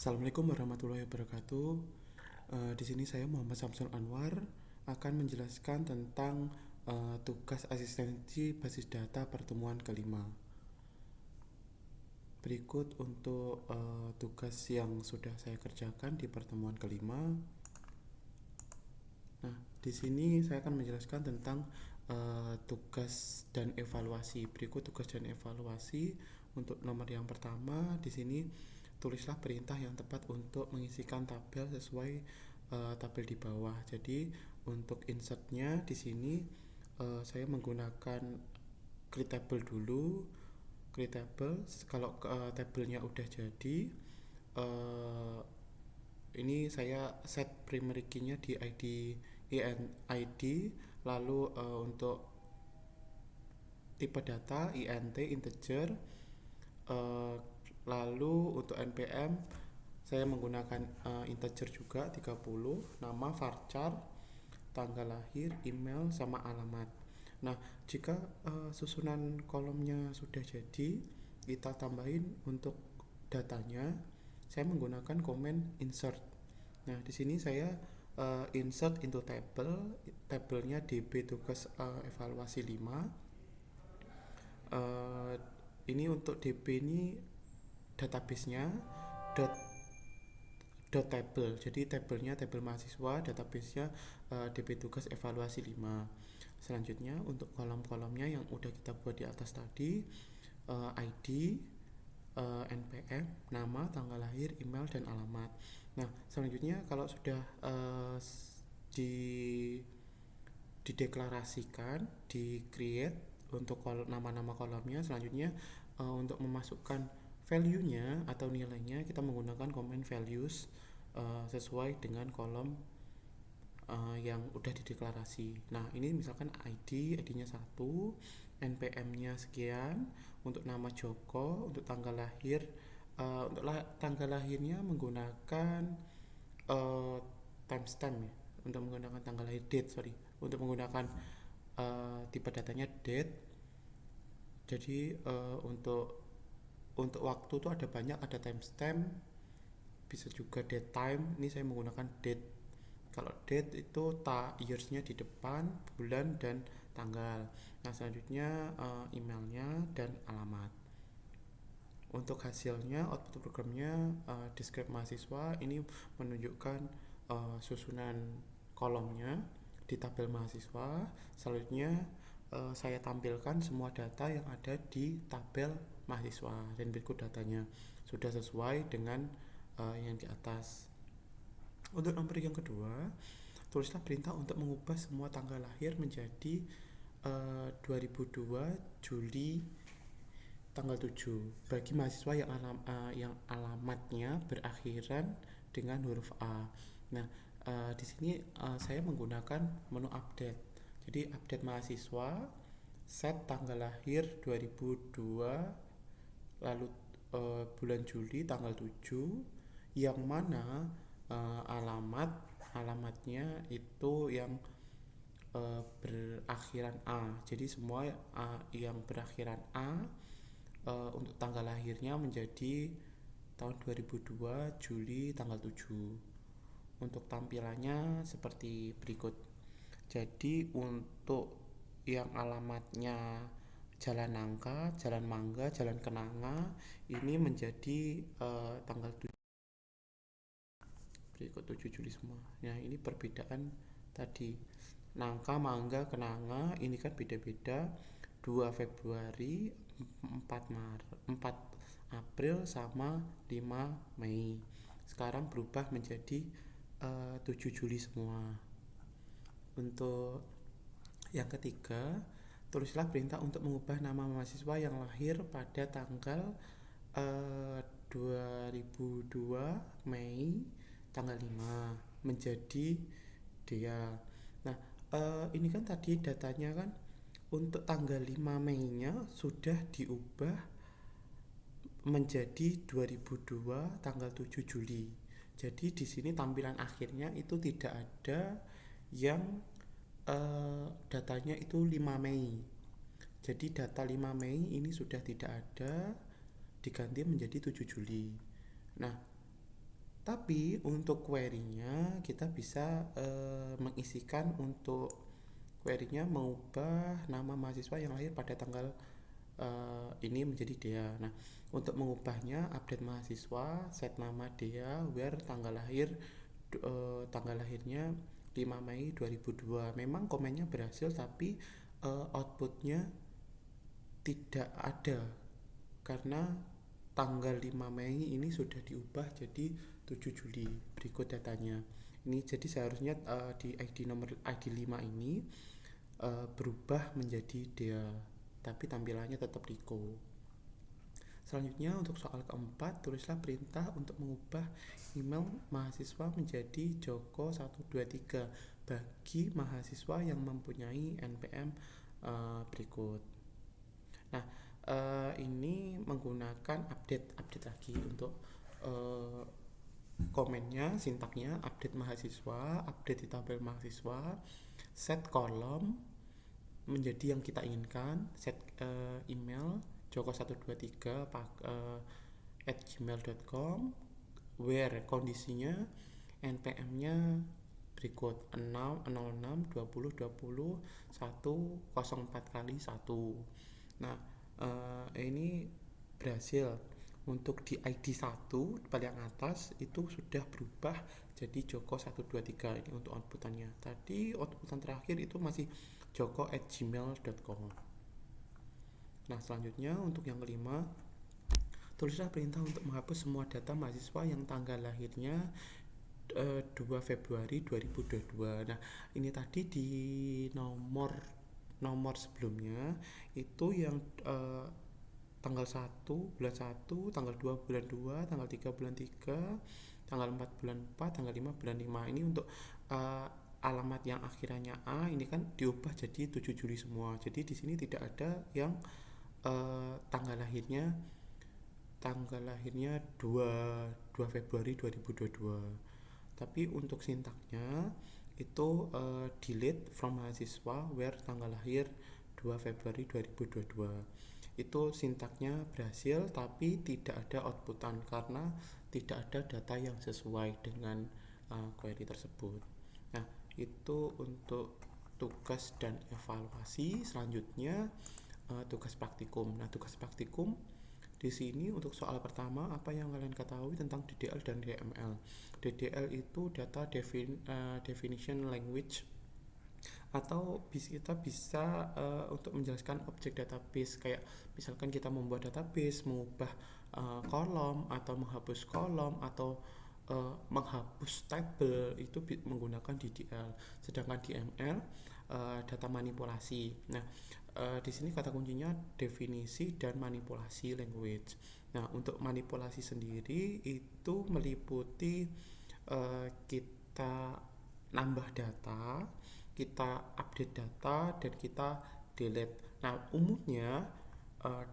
Assalamualaikum warahmatullahi wabarakatuh. Di sini saya Muhammad Samsul Anwar akan menjelaskan tentang tugas asistensi basis data pertemuan kelima. Berikut untuk tugas yang sudah saya kerjakan di pertemuan kelima. Nah, di sini saya akan menjelaskan tentang tugas dan evaluasi. Berikut tugas dan evaluasi. Untuk nomor yang pertama, di sini tulislah perintah yang tepat untuk mengisikan tabel sesuai tabel di bawah. Jadi untuk insertnya di sini saya menggunakan create table dulu. Create table. Kalau tabelnya udah jadi, uh, ini saya set primary key-nya di ID, lalu untuk tipe data int integer, uh, lalu untuk npm saya menggunakan integer juga 30, nama varchar, tanggal lahir, email sama alamat. Nah, jika susunan kolomnya sudah jadi, kita tambahin untuk datanya. Saya menggunakan komen insert. Nah, di sini saya insert into table, tabelnya DB tugas evaluasi 5. Uh, ini untuk DB ini database-nya dot table. Jadi tabelnya tabel mahasiswa, database-nya DB tugas evaluasi 5. Selanjutnya untuk kolom-kolomnya yang udah kita buat di atas tadi, ID, NPM, nama, tanggal lahir, email, dan alamat. Nah, selanjutnya kalau sudah di dideklarasikan, di create untuk nama-nama kolomnya, selanjutnya untuk memasukkan value-nya atau nilainya kita menggunakan comment values sesuai dengan kolom yang udah dideklarasi. Nah, ini misalkan ID-nya 1, NPM-nya sekian, untuk nama Joko, untuk tanggal lahir, untuk tanggal lahirnya menggunakan uh, timestamp ya, untuk menggunakan tanggal lahir untuk menggunakan tipe datanya date. Jadi untuk waktu tuh ada banyak, ada timestamp, bisa juga date time. Ini saya menggunakan date. Kalau date itu years-nya di depan, bulan dan tanggal. Nah, selanjutnya emailnya dan alamat. Untuk hasilnya, output programnya describe mahasiswa ini menunjukkan susunan kolomnya di tabel mahasiswa. Selanjutnya saya tampilkan semua data yang ada di tabel mahasiswa dan berikut datanya sudah sesuai dengan yang di atas. Untuk nomor yang kedua, tulislah perintah untuk mengubah semua tanggal lahir menjadi 2002 Juli tanggal 7 bagi mahasiswa yang alamatnya berakhiran dengan huruf A. Nah, di sini saya menggunakan menu update. Jadi update mahasiswa, set tanggal lahir 2002, lalu bulan Juli tanggal 7, yang mana alamatnya itu yang berakhiran A. Jadi semua yang berakhiran A untuk tanggal lahirnya menjadi tahun 2002 Juli tanggal 7. Untuk tampilannya seperti berikut. Jadi untuk yang alamatnya Jalan Nangka, Jalan Mangga, Jalan Kenanga ini menjadi tanggal 7, berikut 7 Juli semua. Nah, ini perbedaan tadi. Nangka, Mangga, Kenanga ini kan beda-beda. 2 Februari, 4 April sama 5 Mei. Sekarang berubah menjadi 7 Juli semua. Untuk yang ketiga, tulislah perintah untuk mengubah nama mahasiswa yang lahir pada tanggal 2002 Mei tanggal 5 menjadi dia. Nah, ini kan tadi datanya kan untuk tanggal 5 Mei-nya sudah diubah menjadi 2002 tanggal 7 Juli. Jadi di sini tampilan akhirnya itu tidak ada yang datanya itu 5 Mei. Jadi data 5 Mei ini sudah tidak ada, diganti menjadi 7 Juli. Nah, Tapi untuk query-nya kita bisa mengisikan untuk query-nya mengubah nama mahasiswa yang lahir pada tanggal ini menjadi Dea. Nah, untuk mengubahnya update mahasiswa, set nama Dea, where tanggal lahirnya 5 Mei 2002. Memang komennya berhasil tapi outputnya tidak ada karena tanggal 5 Mei ini sudah diubah jadi 7 Juli. Berikut datanya. Ini jadi seharusnya di ID nomor ID 5 ini berubah menjadi Dea, tapi tampilannya tetap Riko. Selanjutnya untuk soal keempat, tulislah perintah untuk mengubah email mahasiswa menjadi Joko123 bagi mahasiswa yang mempunyai NPM berikut. Nah, ini menggunakan update lagi untuk komennya, sintaknya update mahasiswa, update di tabel mahasiswa, set kolom menjadi yang kita inginkan, set email joko123 @gmail.com, where kondisinya npm-nya berikut 6 06 20 20 104 kali 1. Nah, ini berhasil. Untuk di ID 1 paling atas itu sudah berubah jadi Joko123 ini untuk outputannya. Tadi outputan terakhir itu masih joko@gmail.com. Nah, selanjutnya untuk yang kelima, tulislah perintah untuk menghapus semua data mahasiswa yang tanggal lahirnya 2 Februari 2022. Nah, ini tadi di nomor sebelumnya itu yang tanggal 1 bulan 1, tanggal 2 bulan 2, tanggal 3 bulan 3, tanggal 4 bulan 4, tanggal 5 bulan 5. Ini untuk alamat yang akhirannya A ini kan diubah jadi 7 Juli semua. Jadi di sini tidak ada yang tanggal lahirnya 2 Februari 2022. Tapi untuk sintaknya itu delete from mahasiswa where tanggal lahir 2 Februari 2022. Itu sintaknya berhasil tapi tidak ada outputan karena tidak ada data yang sesuai dengan query tersebut. Nah, itu untuk tugas dan evaluasi. Selanjutnya tugas praktikum. Nah, tugas praktikum di sini untuk soal pertama, apa yang kalian ketahui tentang DDL dan DML? DDL itu data definition language, atau kita bisa untuk menjelaskan objek database, kayak misalkan kita membuat database, mengubah kolom atau menghapus kolom atau menghapus tabel itu menggunakan DDL. Sedangkan DML data manipulasi. Nah, di sini kata kuncinya definisi dan manipulasi language. Nah, untuk manipulasi sendiri itu meliputi kita nambah data, kita update data, dan kita delete. Nah, umumnya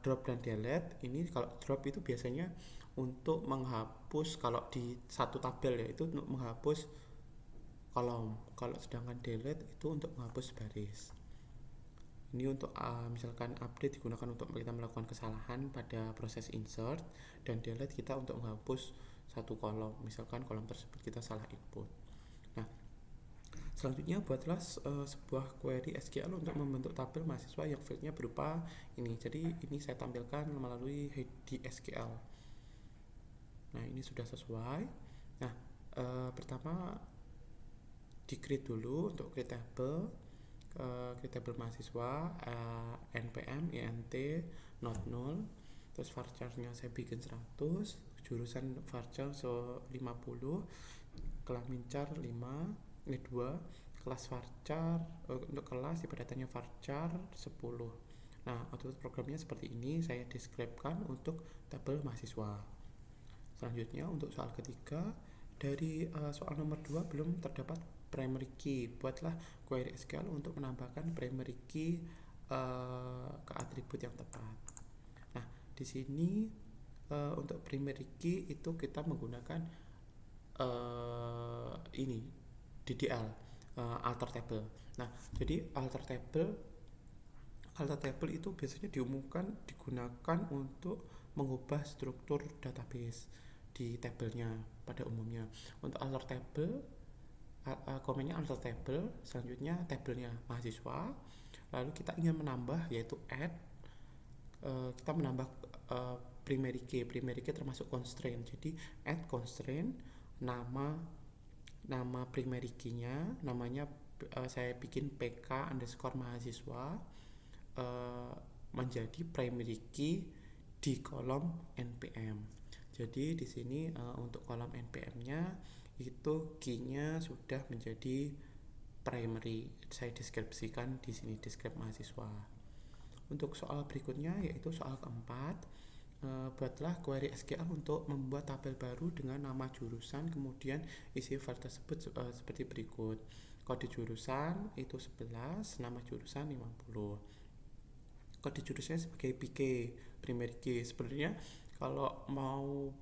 drop dan delete ini, kalau drop itu biasanya untuk menghapus, kalau di satu tabel ya itu untuk menghapus kolom, kalau sedangkan delete itu untuk menghapus baris. Ini untuk misalkan update digunakan untuk kita melakukan kesalahan pada proses insert, dan delete kita untuk menghapus satu kolom, misalkan kolom tersebut kita salah input. Nah, selanjutnya buatlah sebuah query SQL untuk membentuk tabel mahasiswa yang fieldnya berupa ini. Jadi ini saya tampilkan melalui HDSQL. Nah, ini sudah sesuai. Nah, pertama di create dulu untuk create table, create table mahasiswa, npm int not null, terus varchar-nya saya bikin 100, jurusan varchar 50, kelamin char 2, kelas varchar untuk kelas tipe datanya varchar 10. Nah, output programnya seperti ini saya describe-kan untuk tabel mahasiswa. Selanjutnya untuk soal ketiga, dari soal nomor 2 belum terdapat primary key. Buatlah query SQL untuk menambahkan primary key ke atribut yang tepat. Nah, di sini untuk primary key itu kita menggunakan ini DDL, alter table. Nah, jadi alter table itu biasanya digunakan untuk mengubah struktur database. di tabelnya pada umumnya. Untuk alter table, komennya alter table, selanjutnya tabelnya mahasiswa, lalu kita ingin menambah yaitu add, kita menambah primary key termasuk constraint. Jadi add constraint, nama primary key-nya namanya saya bikin pk underscore mahasiswa, menjadi primary key di kolom npm. Jadi di sini untuk kolom npm-nya itu key-nya sudah menjadi primary. Saya deskripsikan di sini, deskrip mahasiswa. Untuk soal berikutnya yaitu soal keempat, buatlah query SQL untuk membuat tabel baru dengan nama jurusan, kemudian isi file tersebut seperti berikut. Kode jurusan itu 11, nama jurusan 50. Kode jurusannya sebagai PK, primary key. Sebenarnya kalau mau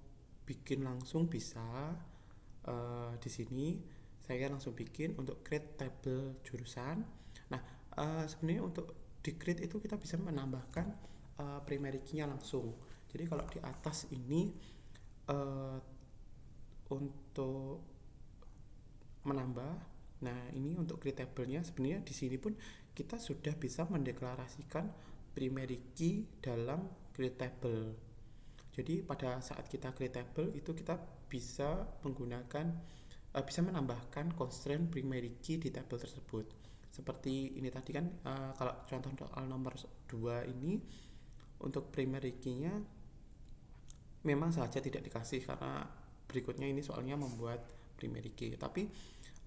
bikin langsung bisa, di sini saya langsung bikin untuk create table jurusan. Nah, sebenarnya untuk di create itu kita bisa menambahkan primary key-nya langsung. Jadi kalau di atas ini untuk menambah, nah ini untuk create table-nya sebenarnya di sini pun kita sudah bisa mendeklarasikan primary key dalam create table. Jadi pada saat kita create table itu kita bisa menggunakan bisa menambahkan constraint primary key di tabel tersebut. Seperti ini tadi kan, kalau contoh soal nomor 2 ini untuk primary key-nya memang saja tidak dikasih karena berikutnya ini soalnya membuat primary key. Tapi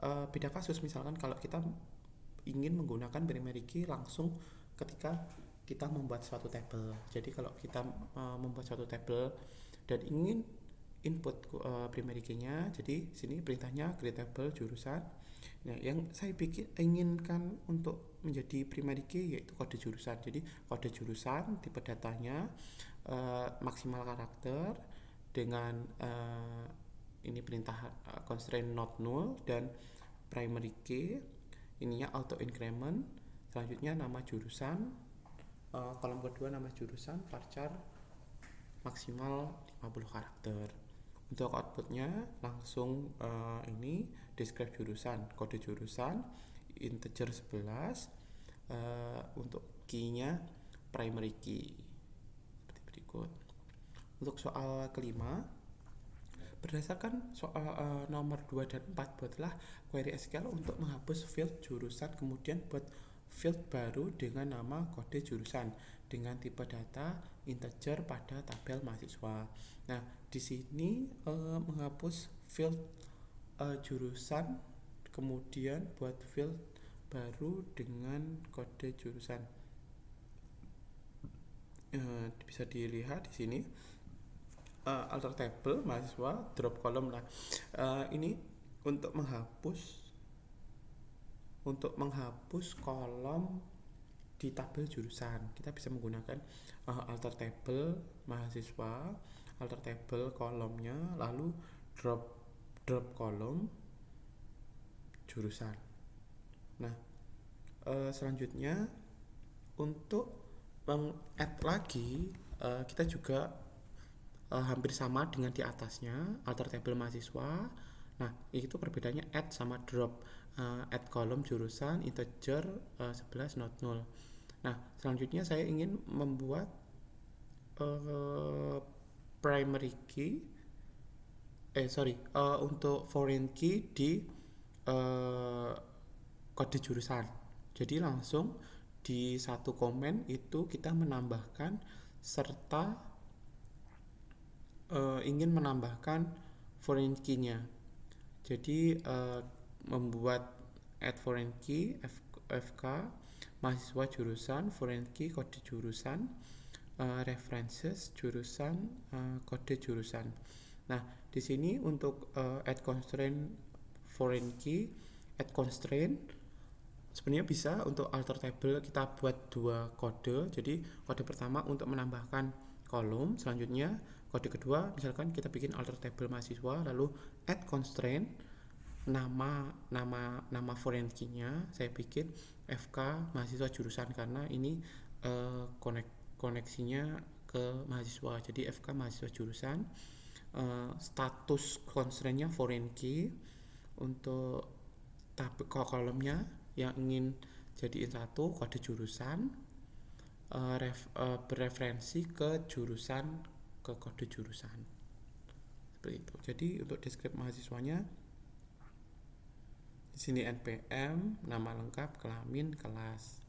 beda kasus misalkan kalau kita ingin menggunakan primary key langsung ketika kita membuat suatu table. Jadi kalau kita membuat suatu table dan ingin input primary key-nya, jadi sini perintahnya create table jurusan. Nah, yang saya inginkan untuk menjadi primary key yaitu kode jurusan. Jadi kode jurusan, tipe datanya maksimal karakter dengan ini perintah constraint not null, dan primary key ininya auto increment. Selanjutnya nama jurusan, kolom kedua nama jurusan varchar maksimal 50 karakter. Untuk outputnya langsung ini describe jurusan, kode jurusan integer 11, untuk key-nya primary key seperti berikut. Untuk soal kelima, berdasarkan soal nomor 2 dan 4, buatlah query SQL untuk menghapus field jurusan, kemudian buat field baru dengan nama kode jurusan dengan tipe data integer pada tabel mahasiswa. Nah, di sini menghapus field jurusan, kemudian buat field baru dengan kode jurusan. Bisa dilihat di sini alter table mahasiswa drop column. Nah, ini untuk menghapus kolom di tabel jurusan kita bisa menggunakan alter table mahasiswa, alter table kolomnya, lalu drop kolom jurusan. Nah, selanjutnya untuk meng-add lagi, kita juga hampir sama dengan di atasnya, alter table mahasiswa. Nah, itu perbedaannya add sama drop. Add kolom jurusan integer 11 not null. Nah, selanjutnya saya ingin membuat primary key untuk foreign key di kode jurusan. Jadi langsung di satu komen itu kita menambahkan serta ingin menambahkan foreign key-nya. Jadi membuat add foreign key FK mahasiswa jurusan, foreign key kode jurusan, references jurusan, kode jurusan. Nah, di sini untuk add constraint foreign key, add constraint sebenarnya bisa untuk alter table kita buat dua kode. Jadi kode pertama untuk menambahkan kolom, selanjutnya kode kedua misalkan kita bikin alter table mahasiswa, lalu add constraint nama foreign key-nya saya bikin FK mahasiswa jurusan karena ini koneksinya ke mahasiswa. Jadi FK mahasiswa jurusan, status constraint-nya foreign key. Untuk kolomnya yang ingin jadiin satu, kode jurusan, bereferensi ke jurusan, ke kode jurusan seperti itu. Jadi untuk deskripsi mahasiswanya di sini NPM, nama lengkap, kelamin, kelas.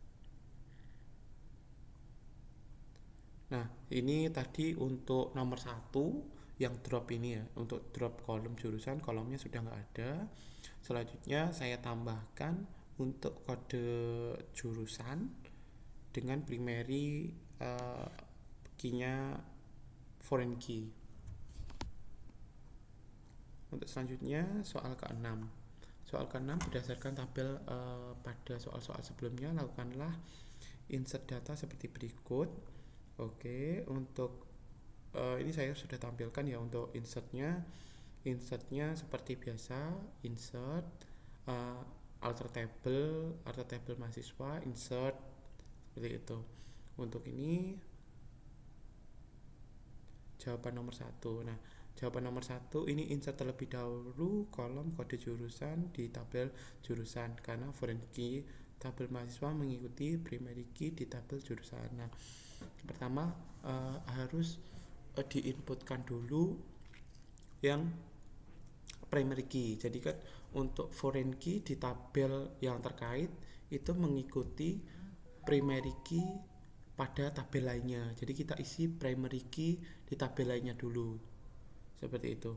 Nah, ini tadi untuk nomor 1 yang drop ini ya, untuk drop kolom jurusan, kolomnya sudah nggak ada. Selanjutnya saya tambahkan untuk kode jurusan dengan primary key-nya foreign key. Untuk selanjutnya soal ke-6. Soal ke-6 berdasarkan tabel pada soal-soal sebelumnya, lakukanlah insert data seperti berikut. Oke, untuk ini saya sudah tampilkan ya untuk insertnya seperti biasa, insert alter table mahasiswa, insert seperti itu. Untuk ini jawaban nomor 1. Nah, jawaban nomor 1 ini insert terlebih dahulu kolom kode jurusan di tabel jurusan, karena foreign key tabel mahasiswa mengikuti primary key di tabel jurusan. Nah, pertama harus diinputkan dulu yang primary key. Jadi kan untuk foreign key di tabel yang terkait itu mengikuti primary key pada tabel lainnya. Jadi kita isi primary key di tabel lainnya dulu. Seperti itu.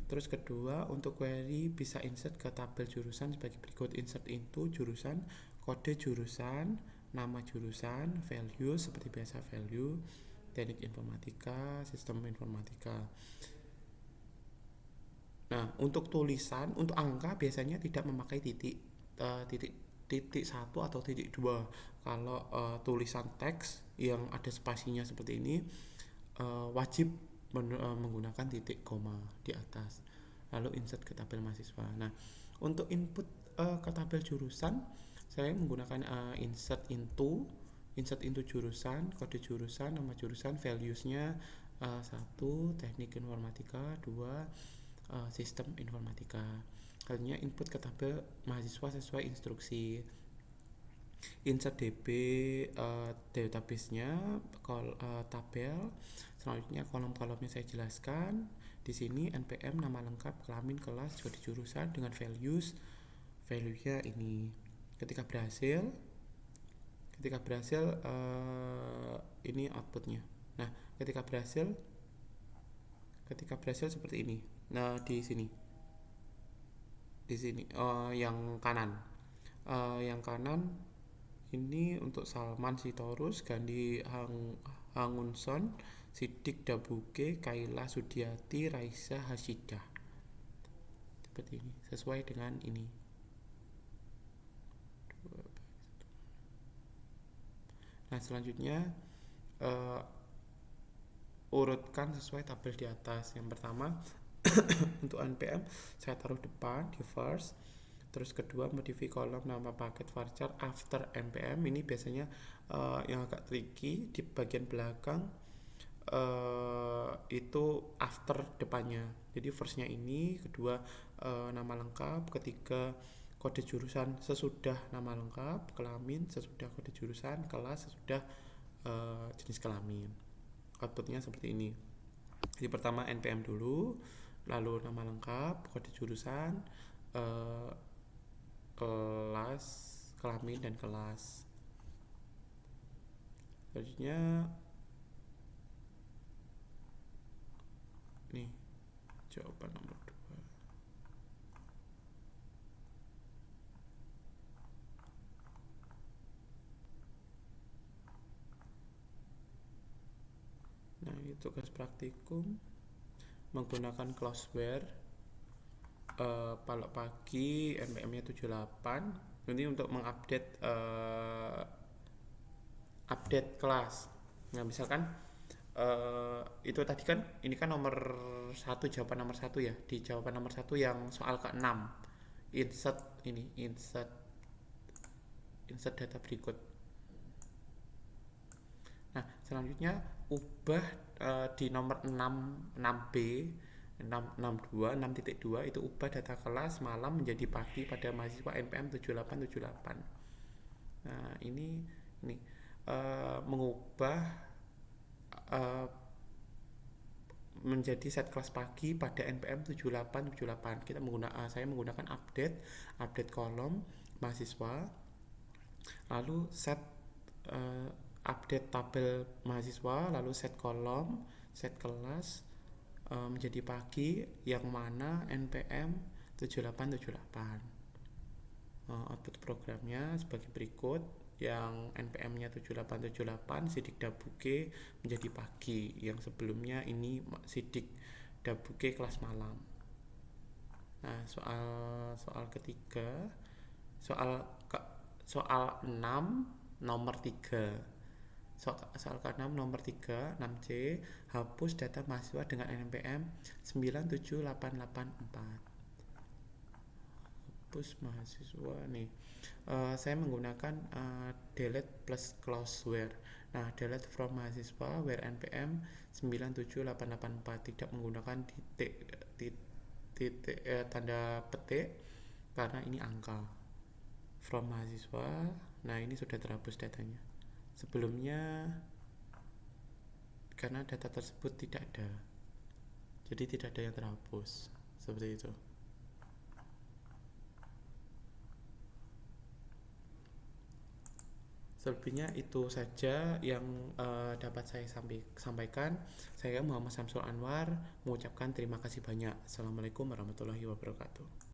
Terus kedua, untuk query bisa insert ke tabel jurusan sebagai berikut. Insert into jurusan, kode jurusan, nama jurusan, value seperti biasa value, teknik informatika, sistem informatika. Nah, untuk tulisan, untuk angka biasanya tidak memakai titik 1 atau titik 2. Kalau tulisan teks yang ada spasinya seperti ini wajib menggunakan titik koma di atas. Lalu insert ke tabel mahasiswa. Nah, untuk input ke tabel jurusan saya menggunakan insert into jurusan, kode jurusan, nama jurusan, values-nya 1 teknik informatika, 2 sistem informatika. Hanya input ke tabel mahasiswa sesuai instruksi. Insert DB database-nya, tabel. Selanjutnya kolom-kolomnya saya jelaskan. Di sini NPM, nama lengkap, kelamin, kelas, kode jurusan dengan values. Value-nya ini. Ketika berhasil ini outputnya. Nah, ketika berhasil seperti ini. Nah, di sini yang kanan ini untuk Salman Sitorus, Gandhi Hangunson, Sidik Dabuke, Kaila Sudiati, Raisa Hasidah. Seperti ini, sesuai dengan ini. Nah, selanjutnya urutkan sesuai tabel di atas. Yang pertama untuk NPM saya taruh depan di first. Terus kedua, modify kolom nama paket varchar after NPM. Ini biasanya yang agak tricky di bagian belakang itu after depannya. Jadi firstnya ini, kedua nama lengkap, ketiga kode jurusan sesudah nama lengkap, kelamin sesudah kode jurusan, kelas sesudah jenis kelamin. Outputnya seperti ini. Jadi pertama NPM dulu, lalu nama lengkap, kode jurusan, kelas, kelamin, dan kelas. Selanjutnya nih jawaban nomor 2. Nah, ini tugas praktikum menggunakan Cloudware, Palok Pagi, NPM-nya 78. Ini untuk mengupdate update kelas. Nah, misalkan itu tadi kan ini kan nomor 1, jawaban nomor 1 ya. Di jawaban nomor 1 yang soal ke-6, insert data berikut. Nah, selanjutnya ubah di nomor 6B. 6.2 itu ubah data kelas malam menjadi pagi pada mahasiswa NPM 7878. Nah, ini mengubah menjadi set kelas pagi pada NPM 7878. Saya menggunakan update kolom mahasiswa, lalu set update tabel mahasiswa, lalu set kolom, set kelas menjadi pagi yang mana NPM 7878. Output programnya sebagai berikut. Yang NPM-nya 7878 sidik dabuke menjadi pagi, yang sebelumnya ini sidik dabuke kelas malam. Nah, soal ketiga, soal 6 nomor 3. Soal ke-6 nomor 3, 6C, hapus data mahasiswa dengan NPM 97884. Hapus mahasiswa nih. Saya menggunakan delete plus clause where. Nah, delete from mahasiswa where NPM 97884, tidak menggunakan tanda petik karena ini angka. From mahasiswa. Nah, ini sudah terhapus datanya. Sebelumnya karena data tersebut tidak ada, jadi tidak ada yang terhapus, seperti itu. Selebihnya itu saja yang dapat saya sampaikan. Saya Muhammad Samsul Anwar mengucapkan terima kasih banyak. Assalamualaikum warahmatullahi wabarakatuh.